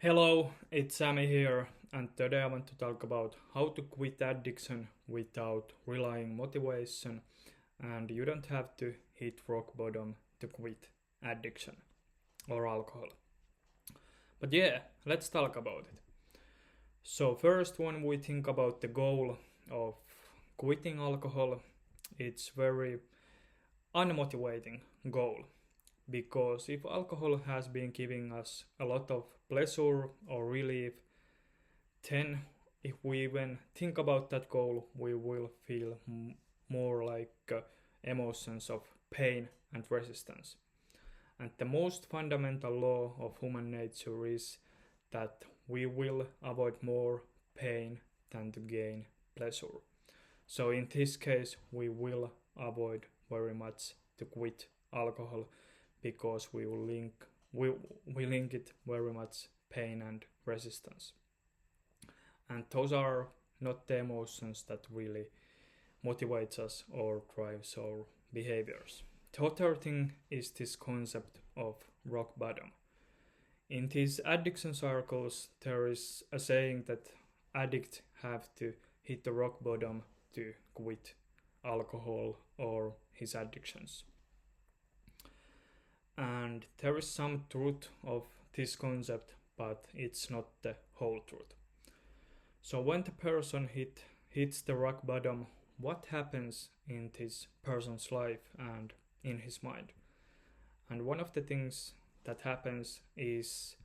Hello, it's Sammy here, and today I want to talk about how to quit addiction without relying motivation, and you don't have to hit rock bottom to quit addiction or alcohol. But yeah, let's talk about it. So first, when we think about the goal of quitting alcohol, it's very unmotivating goal because if alcohol has been giving us a lot of pleasure or relief, then if we even think about that goal, we will feel more like emotions of pain and resistance. And the most fundamental law of human nature is that we will avoid more pain than to gain pleasure. So in this case, we will avoid very much to quit alcohol because we link it very much pain and resistance. And those are not the emotions that really motivates us or drives our behaviors. The other thing is this concept of rock bottom. In these addiction circles, there is a saying that addicts have to hit the rock bottom to quit alcohol or his addictions. And there is some truth of this concept, but it's not the whole truth. So when the person hits the rock bottom, what happens in this person's life and in his mind? And one of the things that happens is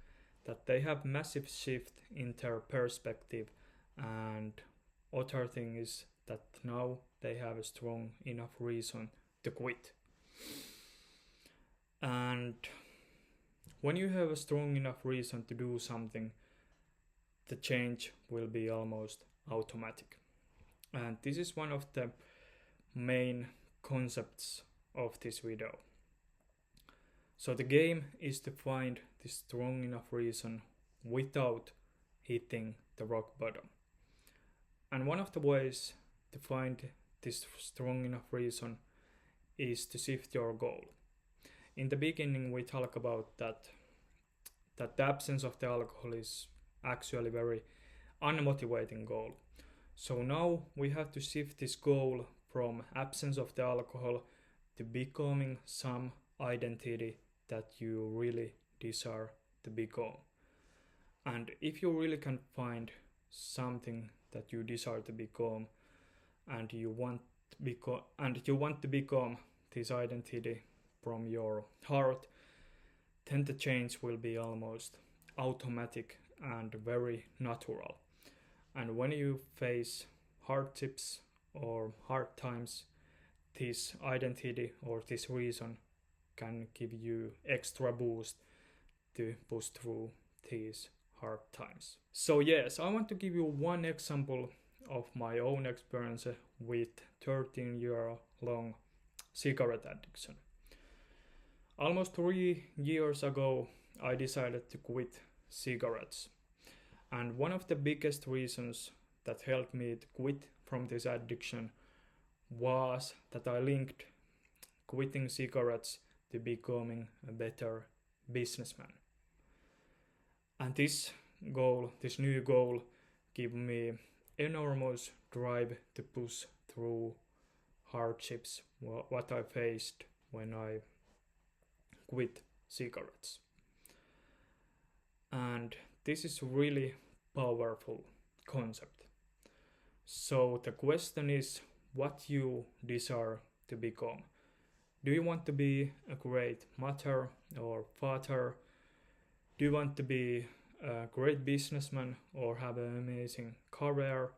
that they have massive shift in their perspective, and other thing is that now they have a strong enough reason to quit. And when you have a strong enough reason to do something, the change will be almost automatic. And this is one of the main concepts of this video. So the game is to find this strong enough reason without hitting the rock bottom. And one of the ways to find this strong enough reason is to shift your goal. In the beginning we talk about that the absence of the alcohol is actually very unmotivating goal. So now we have to shift this goal from absence of the alcohol to becoming some identity that you really desire to become. And if you really can find something that you desire to become and you want to become this identity from your heart, then the change will be almost automatic and very natural. And when you face hardships or hard times, this identity or this reason can give you extra boost to push through these hard times. So yes, I want to give you one example of my own experience with 13-year long cigarette addiction. Almost 3 years ago, I decided to quit cigarettes. And one of the biggest reasons that helped me to quit from this addiction was that I linked quitting cigarettes to becoming a better businessman. And this new goal, gave me enormous drive to push through hardships what I faced when I quit cigarettes. And this is really powerful concept. So the question is what you desire to become. Do you want to be a great mother or father? Do you want to be a great businessman or have an amazing career?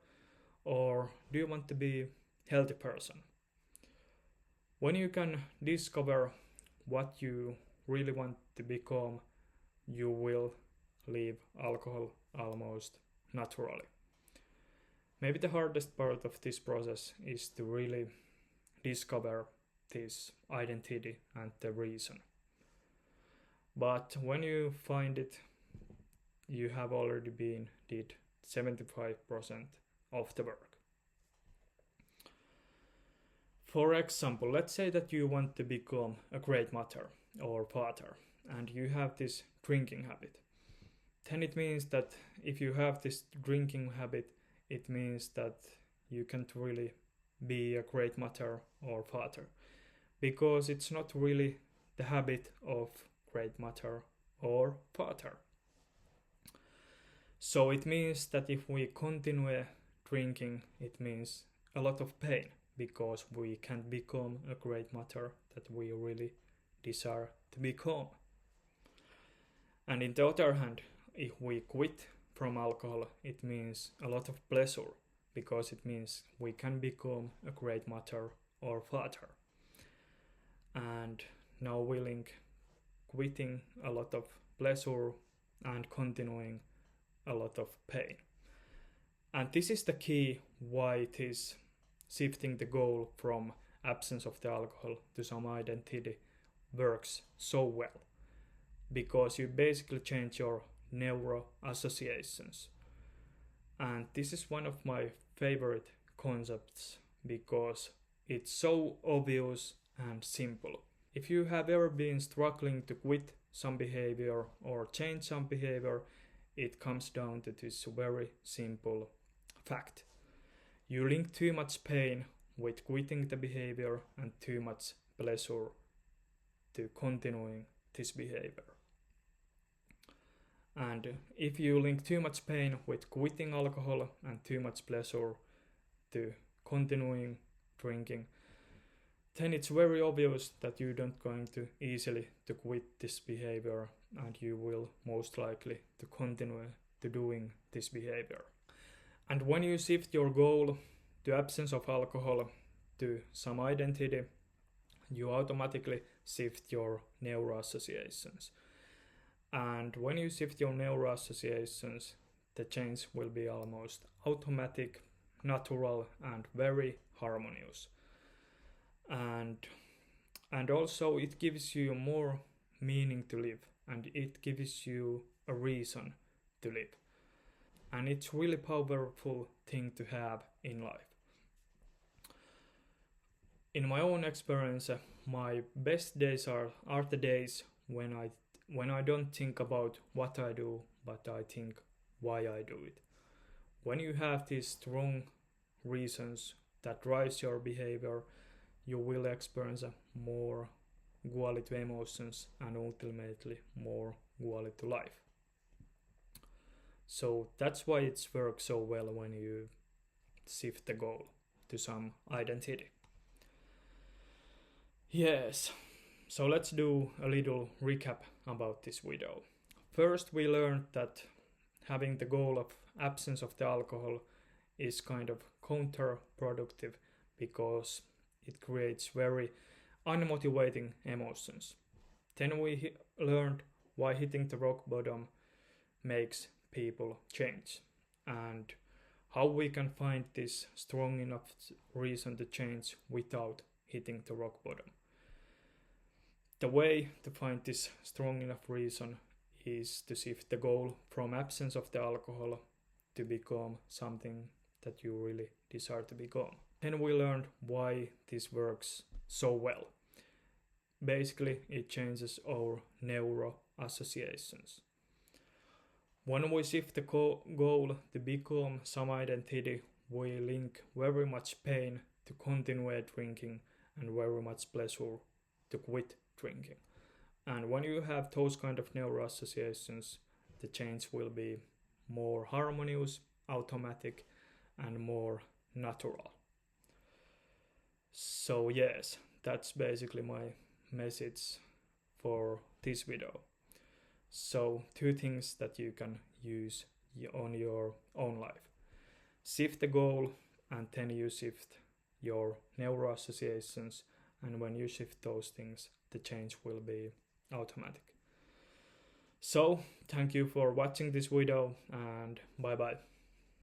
Or do you want to be a healthy person? When you can discover what you really want to become, you will leave alcohol almost naturally. Maybe the hardest part of this process is to really discover this identity and the reason. But when you find it, you have already did 75% of the work. For example, let's say that you want to become a great mother or father and you have this drinking habit. then it means that if you have this drinking habit, it means that you can't really be a great mother or father, because it's not really the habit of great mother or father. So it means that if we continue drinking, it means a lot of pain, because we can't become a great mother that we really desire to become. And in the other hand, if we quit from alcohol, it means a lot of pleasure, because it means we can become a great mother or father. And now we link quitting a lot of pleasure and continuing a lot of pain. And this is the key why it is shifting the goal from absence of the alcohol to some identity works so well, because you basically change your neuro associations. And this is one of my favorite concepts because it's so obvious and simple. If you have ever been struggling to quit some behavior or change some behavior, it comes down to this very simple fact. You link too much pain with quitting the behavior and too much pleasure to continuing this behavior. And if you link too much pain with quitting alcohol and too much pleasure to continuing drinking, then it's very obvious that you don't going to easily to quit this behavior, and you will most likely to continue to doing this behavior. And when you shift your goal to absence of alcohol to some identity, you automatically shift your neuro associations. And when you shift your neuro associations, the change will be almost automatic, natural, and very harmonious. And also it gives you more meaning to live, and it gives you a reason to live. And it's really powerful thing to have in life. In my own experience, my best days are the days when I don't think about what I do, but I think why I do it. When you have these strong reasons that drives your behavior, you will experience more quality emotions and ultimately more quality life. So that's why it works so well when you shift the goal to some identity. Yes, so let's do a little recap about this video. First, we learned that having the goal of absence of the alcohol is kind of counterproductive because it creates very unmotivating emotions. Then we learned why hitting the rock bottom makes people change, and how we can find this strong enough reason to change without hitting the rock bottom. The way to find this strong enough reason is to shift the goal from absence of the alcohol to become something that you really desire to become. Then we learned why this works so well. Basically, it changes our neuro associations. When we shift the goal to become some identity, we link very much pain to continue drinking and very much pleasure to quit drinking. And when you have those kind of neuro associations, the change will be more harmonious, automatic, and more natural. So yes, that's basically my message for this video. So 2 things that you can use on your own life. Shift the goal, and then you shift your neuro associations, and when you shift those things, the change will be automatic. So thank you for watching this video, and bye bye.